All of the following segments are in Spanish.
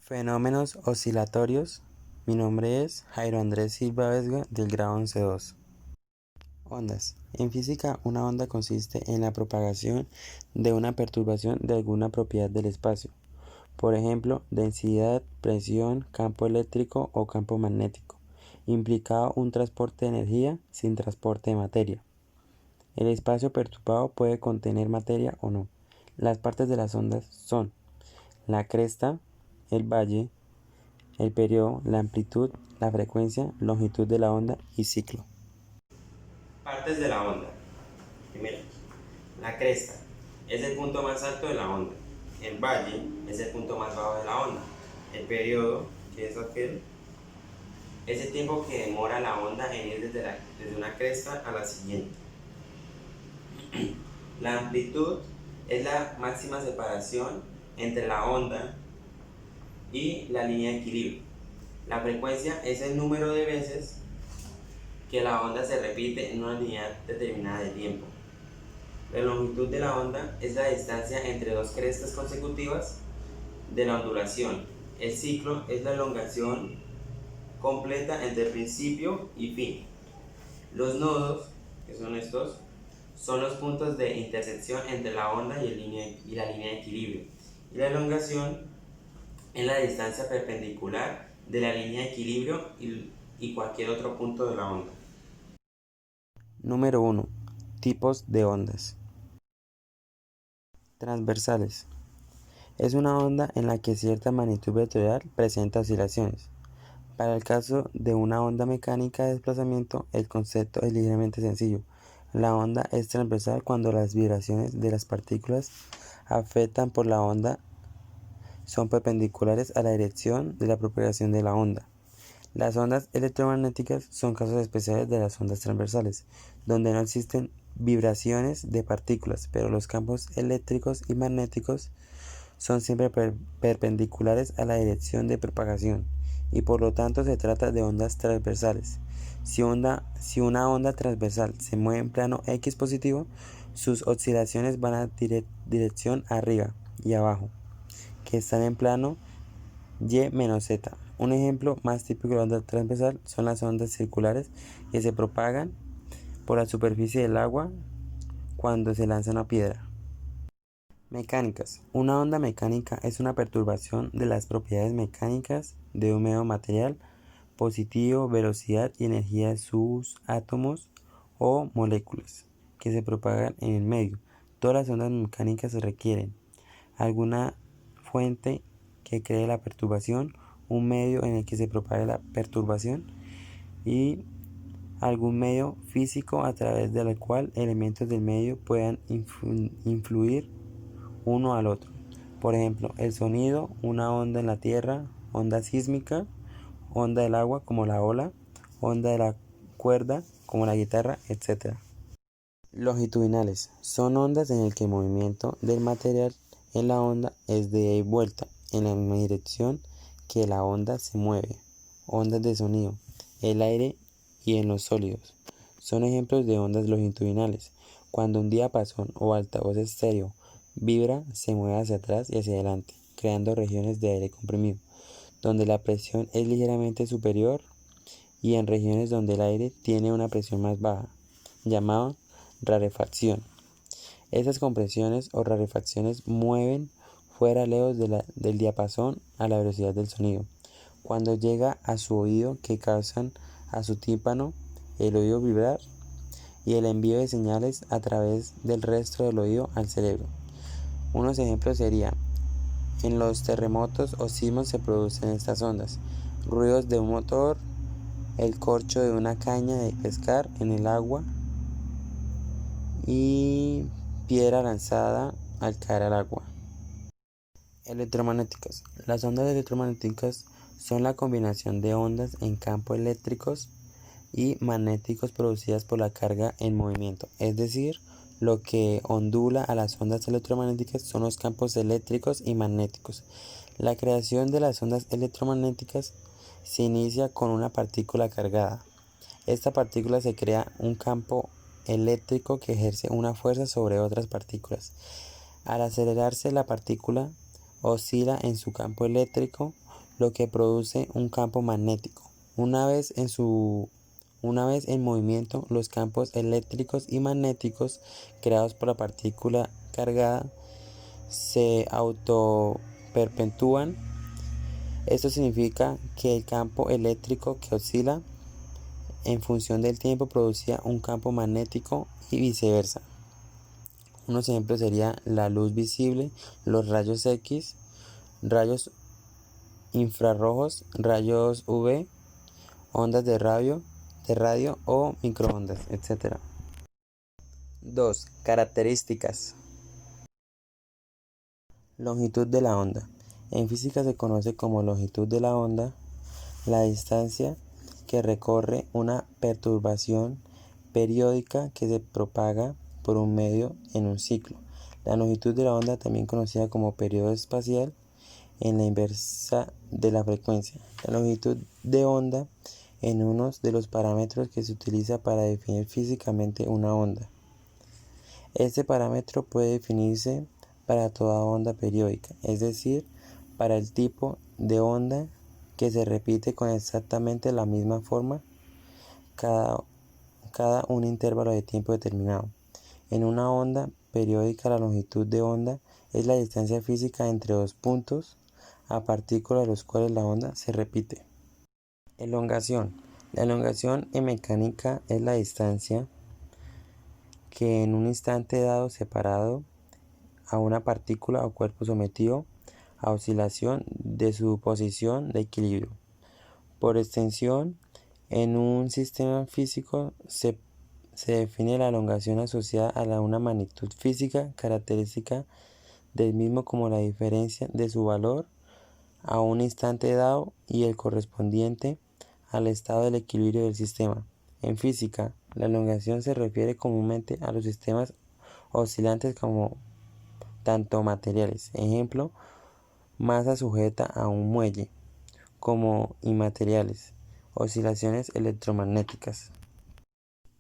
Fenómenos oscilatorios. Mi nombre es Jairo Andrés Silva Vesga del grado 11.2. Ondas. En física, una onda consiste en la propagación de una perturbación de alguna propiedad del espacio. Por ejemplo, densidad, presión, campo eléctrico o campo magnético, implicado un transporte de energía sin transporte de materia. El espacio perturbado puede contener materia o no. Las partes de las ondas son la cresta, el valle, el periodo, la amplitud, la frecuencia, longitud de la onda y ciclo. Partes de la onda. Primero, la cresta es el punto más alto de la onda. El valle es el punto más bajo de la onda. El periodo, que es aquel, es el tiempo que demora la onda en ir desde una cresta a la siguiente. La amplitud es la máxima separación entre la onda y la línea de equilibrio. La frecuencia es el número de veces que la onda se repite en una unidad determinada de tiempo. La longitud de la onda es la distancia entre dos crestas consecutivas de la ondulación. El ciclo es la elongación completa entre principio y fin. Los nodos, que son estos, son los puntos de intersección entre la onda y la línea de equilibrio. Y la elongación es la distancia perpendicular de la línea de equilibrio y cualquier otro punto de la onda. Número 1. Tipos de ondas. Transversales. Es una onda en la que cierta magnitud vectorial presenta oscilaciones. Para el caso de una onda mecánica de desplazamiento, el concepto es ligeramente sencillo. La onda es transversal cuando las vibraciones de las partículas afectan por la onda son perpendiculares a la dirección de la propagación de la onda. Las ondas electromagnéticas son casos especiales de las ondas transversales, donde no existen vibraciones de partículas, pero los campos eléctricos y magnéticos son siempre perpendiculares a la dirección de propagación, y por lo tanto se trata de ondas transversales. Si una onda transversal se mueve en plano X positivo, sus oscilaciones van a dirección arriba y abajo, que están en plano Y-Z. Un ejemplo más típico de onda transversal son las ondas circulares que se propagan por la superficie del agua cuando se lanza una piedra. Mecánicas. Una onda mecánica es una perturbación de las propiedades mecánicas de un medio material, positivo, velocidad y energía de sus átomos o moléculas, que se propagan en el medio. Todas las ondas mecánicas requieren alguna fuente que cree la perturbación, un medio en el que se propague la perturbación y algún medio físico a través del cual elementos del medio puedan influir uno al otro. Por ejemplo, el sonido, una onda en la tierra, onda sísmica, onda del agua como la ola, onda de la cuerda como la guitarra, etc. Longitudinales son ondas en el que el movimiento del material en la onda es de ida y vuelta en la misma dirección que la onda se mueve. Ondas de sonido, el aire y en los sólidos son ejemplos de ondas longitudinales. Cuando un diapasón o altavoz estéreo vibra, se mueve hacia atrás y hacia adelante, creando regiones de aire comprimido, donde la presión es ligeramente superior, y en regiones donde el aire tiene una presión más baja, llamado rarefacción. Estas compresiones o rarefacciones mueven fuera lejos del diapasón a la velocidad del sonido. Cuando llega a su oído, que causan a su tímpano el oído vibrar y el envío de señales a través del resto del oído al cerebro. Unos ejemplos serían: en los terremotos o sismos se producen estas ondas, ruidos de un motor, el corcho de una caña de pescar en el agua y piedra lanzada al caer al agua. Electromagnéticas. Las ondas electromagnéticas son la combinación de ondas en campos eléctricos y magnéticos producidas por la carga en movimiento, es decir, lo que ondula a las ondas electromagnéticas son los campos eléctricos y magnéticos. La creación de las ondas electromagnéticas se inicia con una partícula cargada. Esta partícula se crea un campo eléctrico que ejerce una fuerza sobre otras partículas. Al acelerarse la partícula oscila en su campo eléctrico lo que produce un campo magnético. Una vez en movimiento, los campos eléctricos y magnéticos creados por la partícula cargada se autoperpetúan. Esto significa que el campo eléctrico que oscila en función del tiempo producía un campo magnético y viceversa. Unos ejemplos serían la luz visible, los rayos X, rayos infrarrojos, rayos UV, ondas de radio o microondas, etc. 2. Características. Longitud de la onda. En física se conoce como longitud de la onda la distancia que recorre una perturbación periódica que se propaga por un medio en un ciclo. La longitud de la onda, también conocida como periodo espacial, en la inversa de la frecuencia. La longitud de onda en uno de los parámetros que se utiliza para definir físicamente una onda. Este parámetro puede definirse para toda onda periódica, es decir, para el tipo de onda que se repite con exactamente la misma forma cada un intervalo de tiempo determinado. En una onda periódica, la longitud de onda es la distancia física entre dos puntos a partícula de los cuales la onda se repite. Elongación. La elongación en mecánica es la distancia que en un instante dado separado a una partícula o cuerpo sometido a oscilación de su posición de equilibrio. Por extensión, en un sistema físico se define la elongación asociada a una magnitud física característica del mismo como la diferencia de su valor a un instante dado y el correspondiente al estado del equilibrio del sistema. En física, la elongación se refiere comúnmente a los sistemas oscilantes como tanto materiales, ejemplo, masa sujeta a un muelle, como inmateriales, oscilaciones electromagnéticas.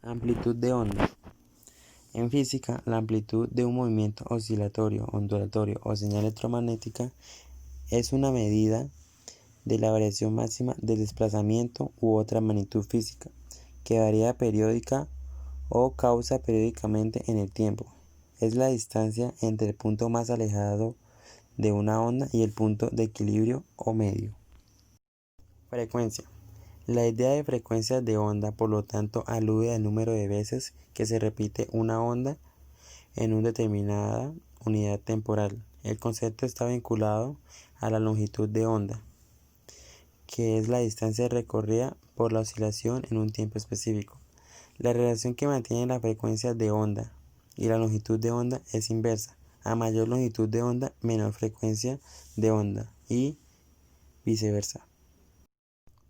Amplitud de onda. En física, la amplitud de un movimiento oscilatorio, ondulatorio o señal electromagnética es una medida de la variación máxima del desplazamiento u otra magnitud física, que varía periódica o causa periódicamente en el tiempo. Es la distancia entre el punto más alejado de una onda y el punto de equilibrio o medio. Frecuencia. La idea de frecuencia de onda, por lo tanto, alude al número de veces que se repite una onda en una determinada unidad temporal. El concepto está vinculado a la longitud de onda, que es la distancia recorrida por la oscilación en un tiempo específico. La relación que mantiene la frecuencia de onda y la longitud de onda es inversa. A mayor longitud de onda, menor frecuencia de onda y viceversa.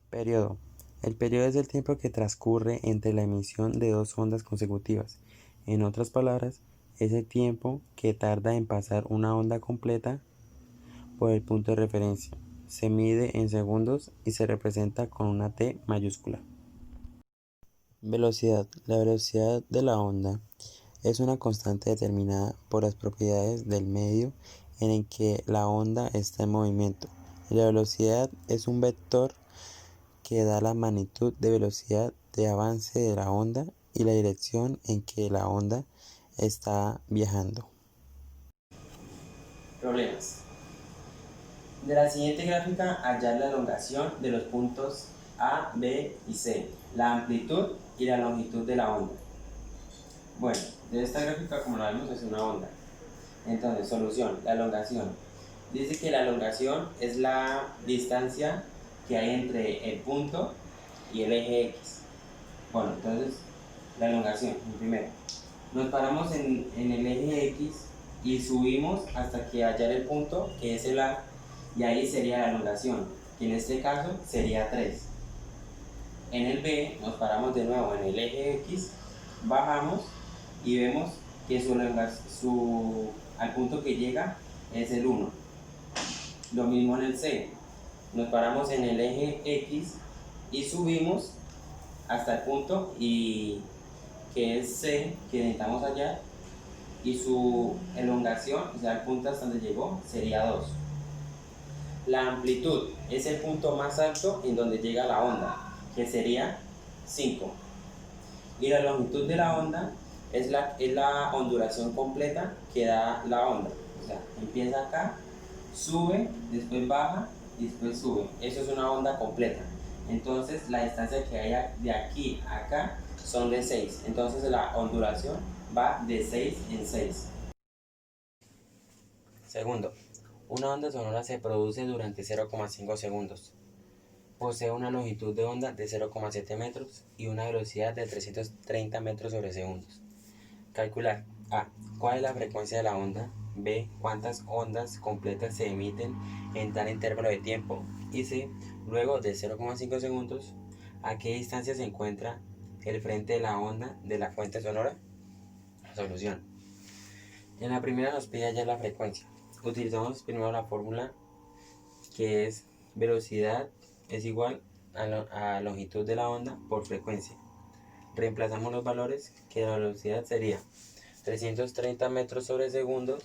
Periodo. El periodo es el tiempo que transcurre entre la emisión de dos ondas consecutivas. En otras palabras, es el tiempo que tarda en pasar una onda completa por el punto de referencia. Se mide en segundos y se representa con una T mayúscula. Velocidad. La velocidad de la onda es una constante determinada por las propiedades del medio en el que la onda está en movimiento. La velocidad es un vector que da la magnitud de velocidad de avance de la onda y la dirección en que la onda está viajando. Problemas. De la siguiente gráfica, hallar la elongación de los puntos A, B y C, la amplitud y la longitud de la onda. Bueno, de esta gráfica, como la vemos, es una onda. Entonces, solución, la elongación. Dice que la elongación es la distancia que hay entre el punto y el eje X. Bueno, entonces, la elongación, primero. Nos paramos en el eje X y subimos hasta que hallar el punto, que es el A, y ahí sería la elongación, que en este caso sería 3. En el B nos paramos de nuevo en el eje X, bajamos y vemos que al punto que llega es el 1. Lo mismo en el C, nos paramos en el eje X y subimos hasta el punto que es C, que necesitamos hallar, y su elongación, o sea, el punto hasta donde llegó, sería 2. La amplitud es el punto más alto en donde llega la onda, que sería 5. Y la longitud de la onda es la ondulación completa que da la onda. O sea, empieza acá, sube, después baja y después sube. Eso es una onda completa. Entonces la distancia que hay de aquí a acá son de 6. Entonces la ondulación va de 6 en 6. Segundo, una onda sonora se produce durante 0,5 segundos. Posee una longitud de onda de 0,7 metros y una velocidad de 330 metros sobre segundos. Calcular: A. ¿Cuál es la frecuencia de la onda? B. ¿Cuántas ondas completas se emiten en tal intervalo de tiempo? Y C. Luego de 0,5 segundos, ¿a qué distancia se encuentra el frente de la onda de la fuente sonora? Solución. En la primera nos pide hallar la frecuencia. Utilizamos primero la fórmula que es velocidad es igual a longitud de la onda por frecuencia. Reemplazamos los valores, que la velocidad sería 330 metros sobre segundos,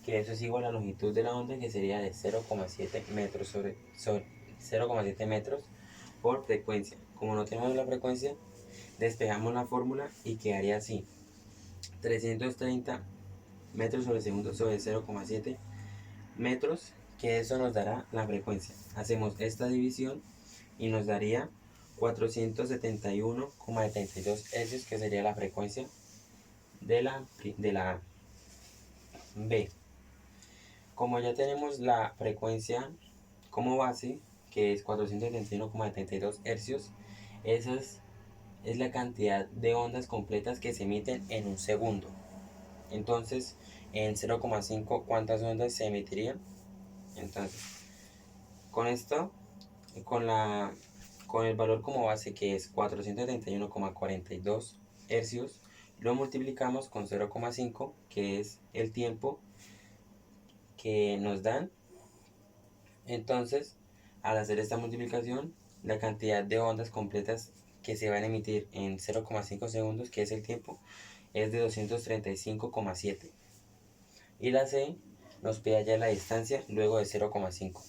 que eso es igual a la longitud de la onda, que sería de 0,7 metros sobre 0,7 metros por frecuencia. Como no tenemos la frecuencia, despejamos la fórmula y quedaría así: 330 metros sobre segundos sobre 0,7 metros, que eso nos dará la frecuencia. Hacemos esta división y nos daría 471,72 Hz, que sería la frecuencia de la B. Como ya tenemos la frecuencia como base, que es 471,72 Hz, esa es la cantidad de ondas completas que se emiten en un segundo. Entonces, en 0,5, ¿cuántas ondas se emitirían? Entonces, con esto, con el valor como base, que es 471,42 hercios, lo multiplicamos con 0,5, que es el tiempo que nos dan. Entonces, al hacer esta multiplicación, la cantidad de ondas completas que se van a emitir en 0,5 segundos, que es el tiempo, es de 235,7. Y la C nos pide ya la distancia luego de 0,5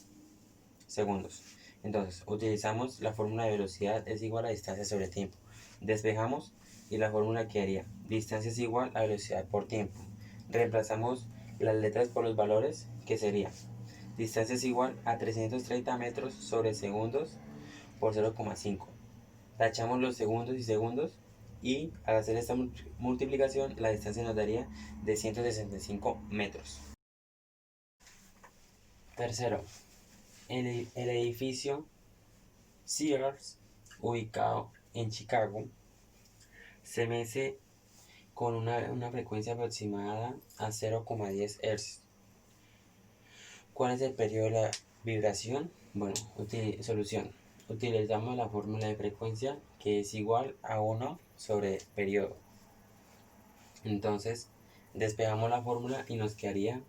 segundos. Entonces, utilizamos la fórmula de velocidad es igual a distancia sobre tiempo. Despejamos y la fórmula quedaría: distancia es igual a velocidad por tiempo. Reemplazamos las letras por los valores, que sería: distancia es igual a 330 metros sobre segundos por 0,5. Tachamos los segundos y segundos, y al hacer esta multiplicación la distancia nos daría de 165 metros. Tercero, el edificio Sears, ubicado en Chicago, se mece con una frecuencia aproximada a 0,10 Hz. ¿Cuál es el periodo de la vibración? Bueno, solución. Utilizamos la fórmula de frecuencia, que es igual a 1 sobre periodo. Entonces, despejamos la fórmula y nos quedaría: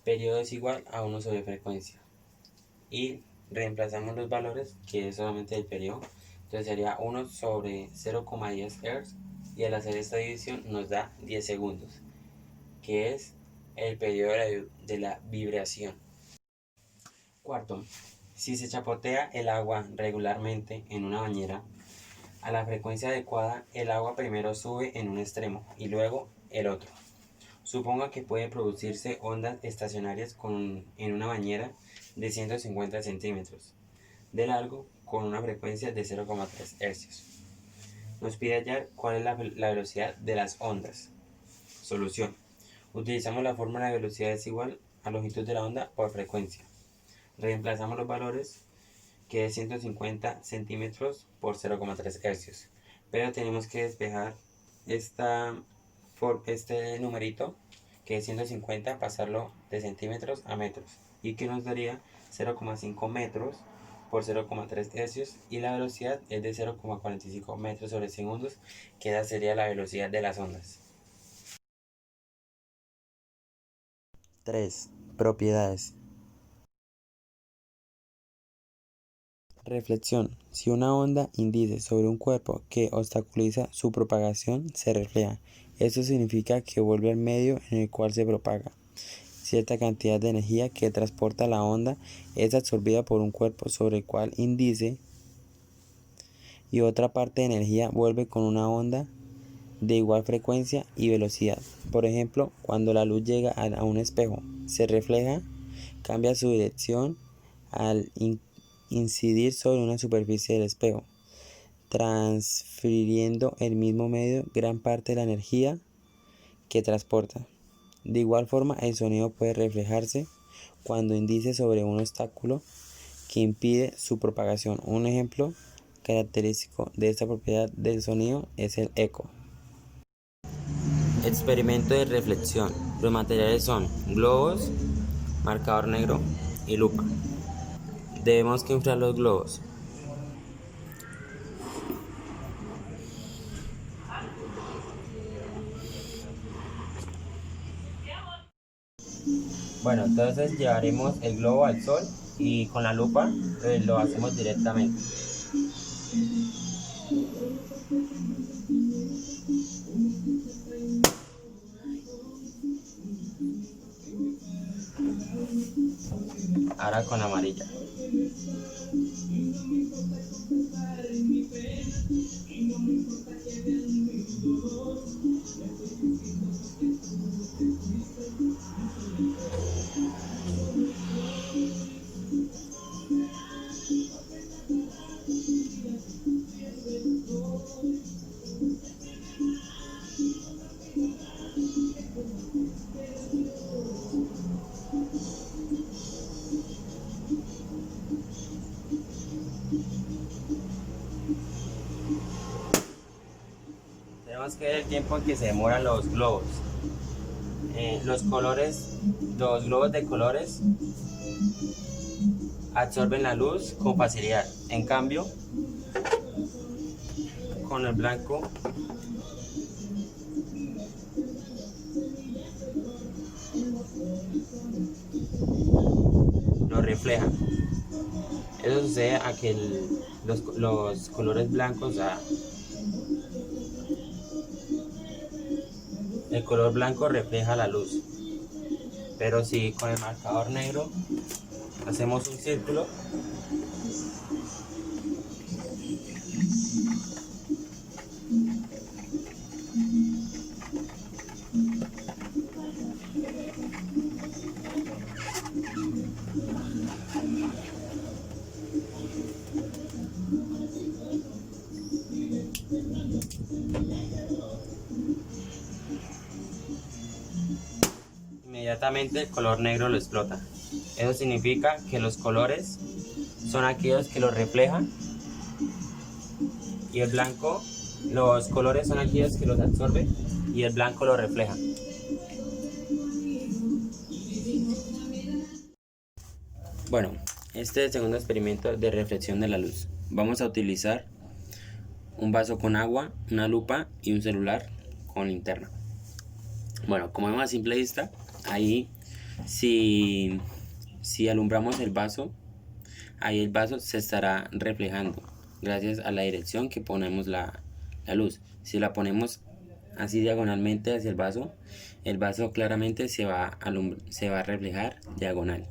periodo es igual a 1 sobre frecuencia. Y reemplazamos los valores, que es solamente el periodo. Entonces sería 1 sobre 0,10 Hz, y al hacer esta división nos da 10 segundos, que es el periodo de la vibración. Cuarto, si se chapotea el agua regularmente en una bañera, a la frecuencia adecuada, el agua primero sube en un extremo y luego el otro. Suponga que puede producirse ondas estacionarias en una bañera de 150 centímetros de largo con una frecuencia de 0,3 Hz. Nos pide hallar cuál es la velocidad de las ondas. Solución. Utilizamos la fórmula de velocidad es igual a longitud de la onda por frecuencia. Reemplazamos los valores, que es 150 centímetros por 0,3 Hz. Pero tenemos que despejar este numerito, que es 150, pasarlo de centímetros a metros, y que nos daría 0,5 metros por 0,3 hercios, y la velocidad es de 0,45 metros sobre segundos, que esa sería la velocidad de las ondas. 3. Propiedades. Reflexión. Si una onda incide sobre un cuerpo que obstaculiza su propagación, se refleja. Esto significa que vuelve al medio en el cual se propaga. cierta cantidad de energía que transporta la onda es absorbida por un cuerpo sobre el cual índice y otra parte de energía vuelve con una onda de igual frecuencia y velocidad. Por ejemplo, cuando la luz llega a un espejo, se refleja, cambia su dirección al incidir sobre una superficie del espejo, transfiriendo el mismo medio gran parte de la energía que transporta. De igual forma, el sonido puede reflejarse cuando indice sobre un obstáculo que impide su propagación. Un ejemplo característico de esta propiedad del sonido es el eco. Experimento de reflexión. Los materiales son globos, marcador negro y lupa. Debemos que inflar los globos. Bueno, entonces llevaremos el globo al sol y con la lupa lo hacemos directamente. Ahora con la amarilla. Tenemos que ver el tiempo en que se demoran los globos. Los globos de colores absorben la luz con facilidad. En cambio, con el blanco lo reflejan. Eso sucede a que los colores blancos, el color blanco refleja la luz. Pero si con el marcador negro hacemos un círculo, inmediatamente el color negro lo explota. Eso significa que los colores son aquellos que lo reflejan y el blanco, los colores son aquellos que los absorben y el blanco lo refleja. Bueno, este es el segundo experimento de reflexión de la luz. Vamos a utilizar un vaso con agua, una lupa y un celular con linterna. Bueno, como vemos a simple vista, ahí si alumbramos el vaso, ahí el vaso se estará reflejando gracias a la dirección que ponemos la luz. Si la ponemos así diagonalmente hacia el vaso claramente se va a reflejar diagonal.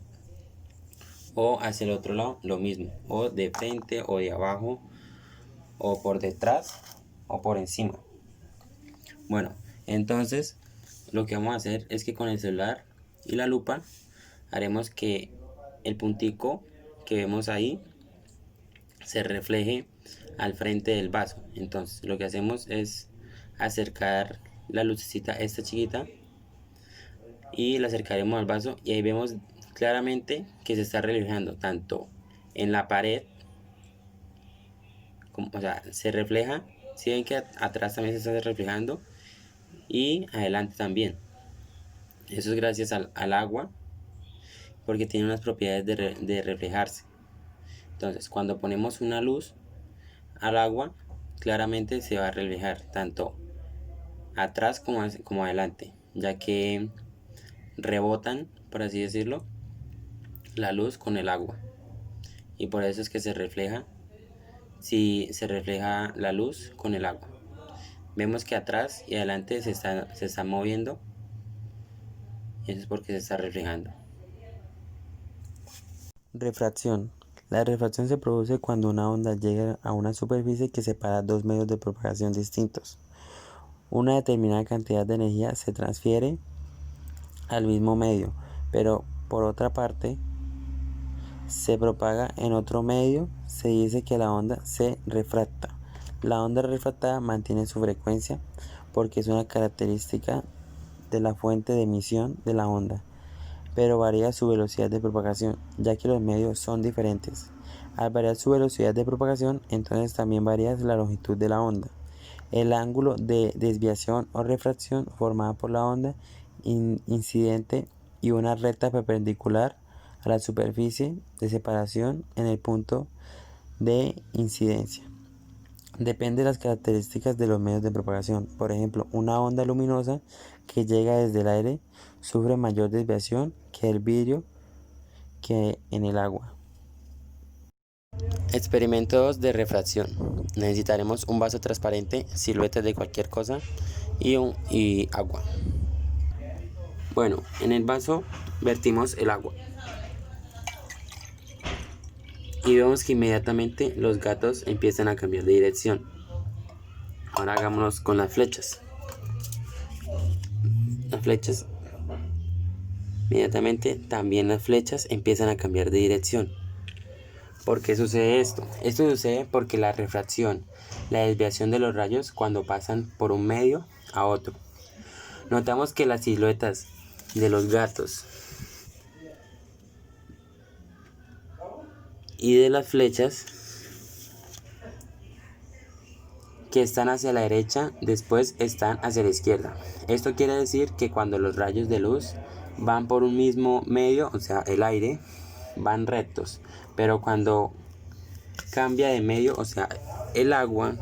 O hacia el otro lado lo mismo, o de frente o de abajo, o por detrás o por encima. Bueno, entonces lo que vamos a hacer es que con el celular y la lupa haremos que el puntico que vemos ahí se refleje al frente del vaso. Entonces lo que hacemos es acercar la lucecita esta chiquita y la acercaremos al vaso y ahí vemos claramente que se está reflejando tanto en la pared, o sea, se refleja, si ven que atrás también se está reflejando y adelante también. Eso es gracias al agua, porque tiene unas propiedades de reflejarse. Entonces, cuando ponemos una luz al agua, claramente se va a reflejar tanto atrás como adelante, ya que rebotan, por así decirlo, la luz con el agua. Y por eso es que se refleja, si se refleja la luz con el agua. Vemos que atrás y adelante se está moviendo y eso es porque se está reflejando. Refracción. La refracción se produce cuando una onda llega a una superficie que separa dos medios de propagación distintos. Una determinada cantidad de energía se transfiere al mismo medio, pero por otra parte se propaga en otro medio. Se dice que la onda se refracta. La onda refractada mantiene su frecuencia porque es una característica de la fuente de emisión de la onda, pero varía su velocidad de propagación, ya que los medios son diferentes. Al variar su velocidad de propagación, entonces también varía la longitud de la onda. El ángulo de desviación o refracción formada por la onda incidente y una recta perpendicular a la superficie de separación en el punto de incidencia. Depende de las características de los medios de propagación. Por ejemplo, una onda luminosa que llega desde el aire sufre mayor desviación que el vidrio que en el agua. Experimentos de refracción. Necesitaremos un vaso transparente, siluetas de cualquier cosa y agua. Bueno, en el vaso vertimos el agua y vemos que inmediatamente los gatos empiezan a cambiar de dirección. Ahora hagámonos con las flechas. Las flechas, inmediatamente también las flechas empiezan a cambiar de dirección. ¿Por qué sucede esto? Esto sucede porque la refracción, la desviación de los rayos cuando pasan por un medio a otro. Notamos que las siluetas de los gatos y de las flechas que están hacia la derecha después están hacia la izquierda. Esto quiere decir que cuando los rayos de luz van por un mismo medio, o sea el aire, van rectos, pero cuando cambia de medio, o sea el agua,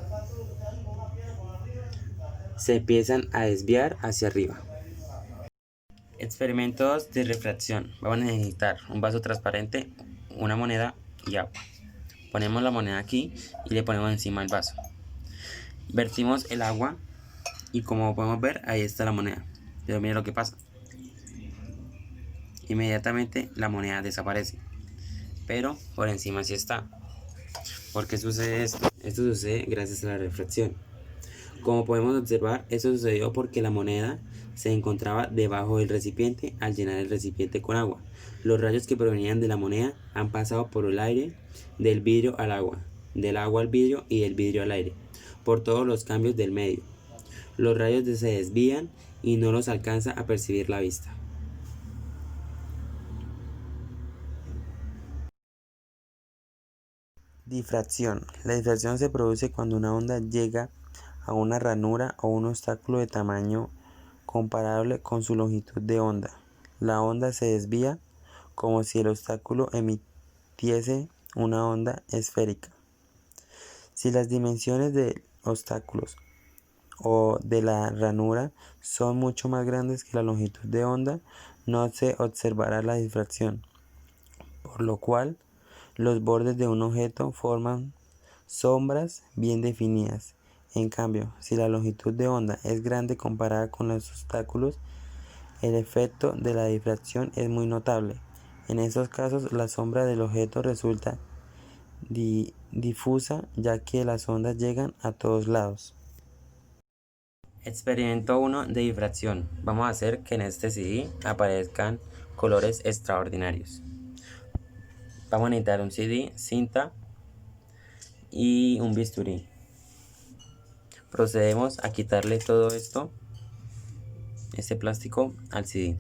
se empiezan a desviar hacia arriba. Experimentos de refracción. Vamos a necesitar un vaso transparente, una moneda y agua. Ponemos la moneda aquí y le ponemos encima el vaso. Vertimos el agua y como podemos ver, ahí está la moneda. Pero mira lo que pasa. Inmediatamente la moneda desaparece. Pero por encima sí está. ¿Por qué sucede esto? Esto sucede gracias a la refracción. Como podemos observar, esto sucedió porque la moneda se encontraba debajo del recipiente al llenar el recipiente con agua. Los rayos que provenían de la moneda han pasado por el aire, del vidrio al agua, del agua al vidrio y del vidrio al aire, por todos los cambios del medio. Los rayos se desvían y no los alcanza a percibir la vista. Difracción. La difracción se produce cuando una onda llega a una ranura o un obstáculo de tamaño comparable con su longitud de onda. La onda se desvía como si el obstáculo emitiese una onda esférica. Si las dimensiones de obstáculos o de la ranura son mucho más grandes que la longitud de onda, no se observará la difracción, por lo cual los bordes de un objeto forman sombras bien definidas. En cambio, si la longitud de onda es grande comparada con los obstáculos, el efecto de la difracción es muy notable. En estos casos, la sombra del objeto resulta difusa, ya que las ondas llegan a todos lados. Experimento 1 de difracción. Vamos a hacer que en este CD aparezcan colores extraordinarios. Vamos a necesitar un CD, cinta y un bisturí. Procedemos a quitarle todo esto, este plástico, al CD.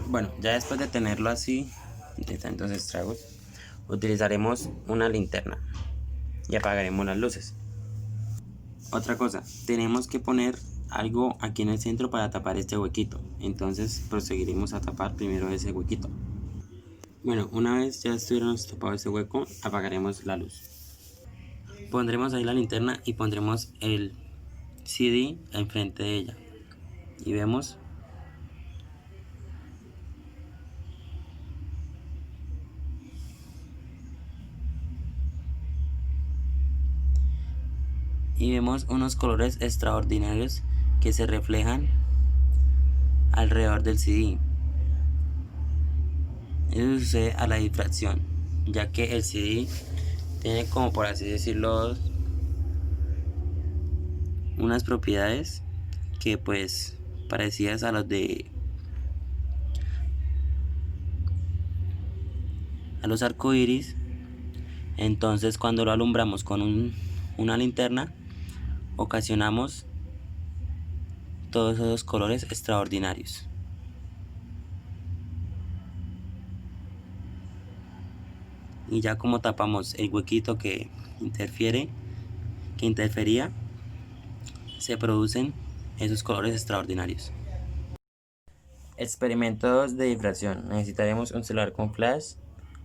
Bueno, ya después de tenerlo así, de tantos estragos, utilizaremos una linterna y apagaremos las luces. Otra cosa, tenemos que poner algo aquí en el centro para tapar este huequito. Entonces proseguiremos a tapar primero ese huequito. Bueno, una vez ya estuviéramos tapado ese hueco, apagaremos la luz. Pondremos ahí la linterna y pondremos el CD enfrente de ella. Y vemos unos colores extraordinarios que se reflejan alrededor del CD. Eso sucede a la difracción, ya que el CD tiene, como por así decirlo, unas propiedades que pues parecidas a los arcoíris. Entonces cuando lo alumbramos con una linterna, ocasionamos todos esos colores extraordinarios. Y ya como tapamos el huequito que interfería, se producen esos colores extraordinarios. Experimentos de difracción. Necesitaremos un celular con flash,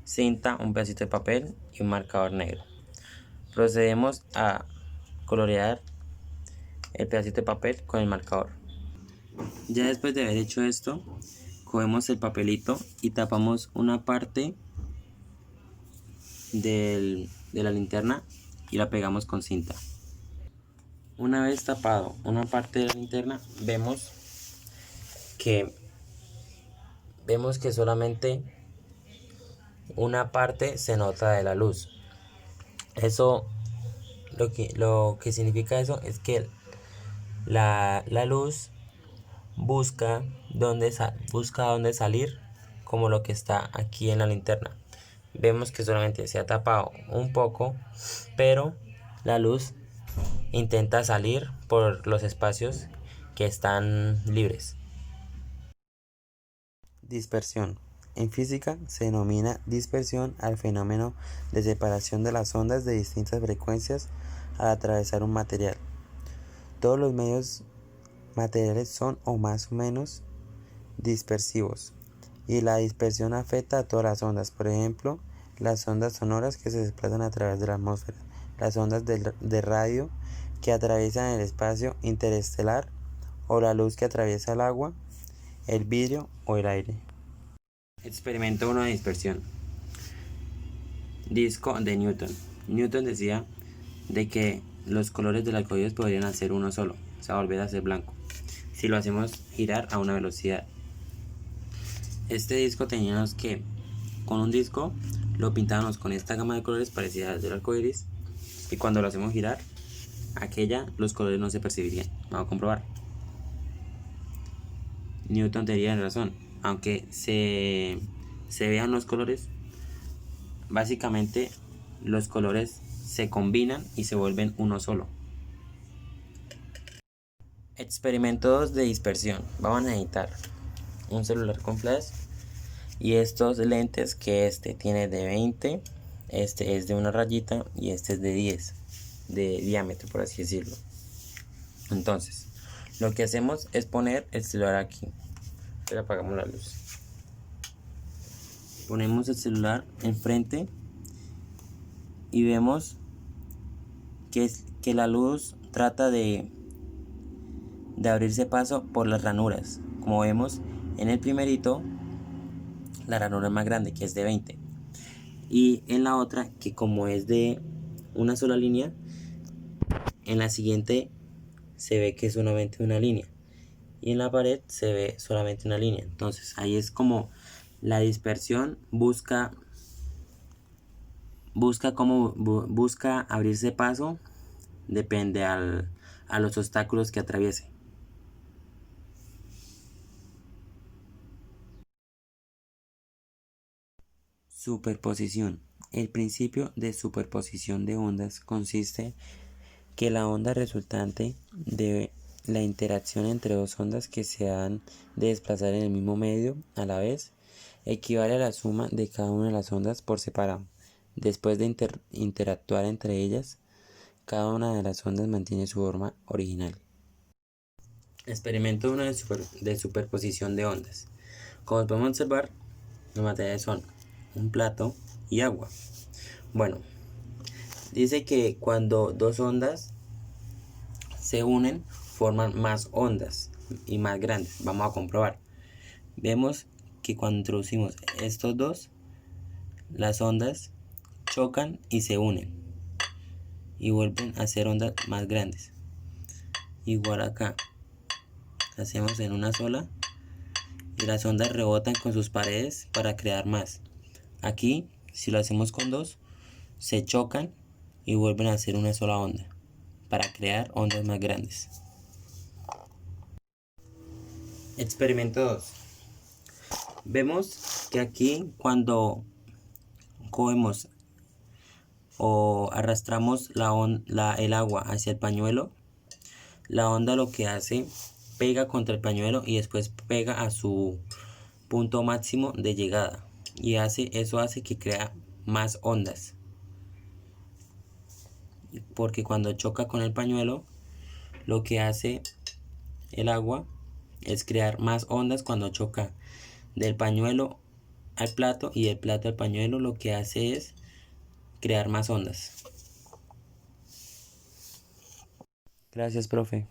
cinta, un pedacito de papel y un marcador negro. Procedemos a colorear el pedacito de papel con el marcador. Ya después de haber hecho esto, cogemos el papelito y tapamos una parte de la linterna y la pegamos con cinta. Una vez tapado una parte de la linterna, vemos que solamente una parte se nota de la luz. Eso, lo que significa eso es que la luz busca dónde salir, como lo que está aquí en la linterna. Vemos que solamente se ha tapado un poco, pero la luz intenta salir por los espacios que están libres. Dispersión. En física se denomina dispersión al fenómeno de separación de las ondas de distintas frecuencias al atravesar un material. Todos los medios materiales son o más o menos dispersivos, y la dispersión afecta a todas las ondas. Por ejemplo, las ondas sonoras que se desplazan a través de la atmósfera, las ondas de radio que atraviesan el espacio interestelar, o la luz que atraviesa el agua, el vidrio o el aire. Experimento 1 de dispersión. Disco de Newton. Newton decía de que los colores del arcoíris podrían hacer uno solo, o sea, volver a ser blanco, si lo hacemos girar a una velocidad. Este disco teníamos que, con un disco, lo pintábamos con esta gama de colores parecida al del arcoíris, y cuando lo hacemos girar, los colores no se percibirían. Vamos a comprobar. Newton tenía razón, aunque se vean los colores, básicamente los colores se combinan y se vuelven uno solo. Experimentos de dispersión. Vamos a necesitar un celular con flash y estos lentes, que este tiene de 20, este es de una rayita y este es de 10 de diámetro, por así decirlo. Entonces, lo que hacemos es poner el celular aquí. Le apagamos la luz. Ponemos el celular enfrente y vemos que la luz trata de abrirse paso por las ranuras. Como vemos en el primerito, la ranura es más grande, que es de 20, y en la otra, que como es de una sola línea, en la siguiente se ve que es solamente una línea, y en la pared se ve solamente una línea. Entonces ahí es como la dispersión busca abrirse paso, depende a los obstáculos que atraviese. Superposición. El principio de superposición de ondas consiste que la onda resultante de la interacción entre dos ondas que se han de desplazar en el mismo medio a la vez equivale a la suma de cada una de las ondas por separado. Después de interactuar entre ellas, cada una de las ondas mantiene su forma original. Experimento 1 de superposición de ondas. Como podemos observar, los materiales son un plato y agua. Bueno, dice que cuando dos ondas se unen, forman más ondas y más grandes. Vamos a comprobar. Vemos que cuando introducimos estos dos, las ondas chocan y se unen y vuelven a ser ondas más grandes. Igual acá, hacemos en una sola y las ondas rebotan con sus paredes para crear más. Aquí, si lo hacemos con dos, se chocan y vuelven a hacer una sola onda para crear ondas más grandes. Experimento 2. Vemos que aquí cuando cogemos o arrastramos el agua hacia el pañuelo, la onda lo que hace pega contra el pañuelo y después pega a su punto máximo de llegada y eso hace que crea más ondas, porque cuando choca con el pañuelo lo que hace el agua es crear más ondas cuando choca del pañuelo al plato, y del plato al pañuelo lo que hace es crear más ondas. Gracias, profe.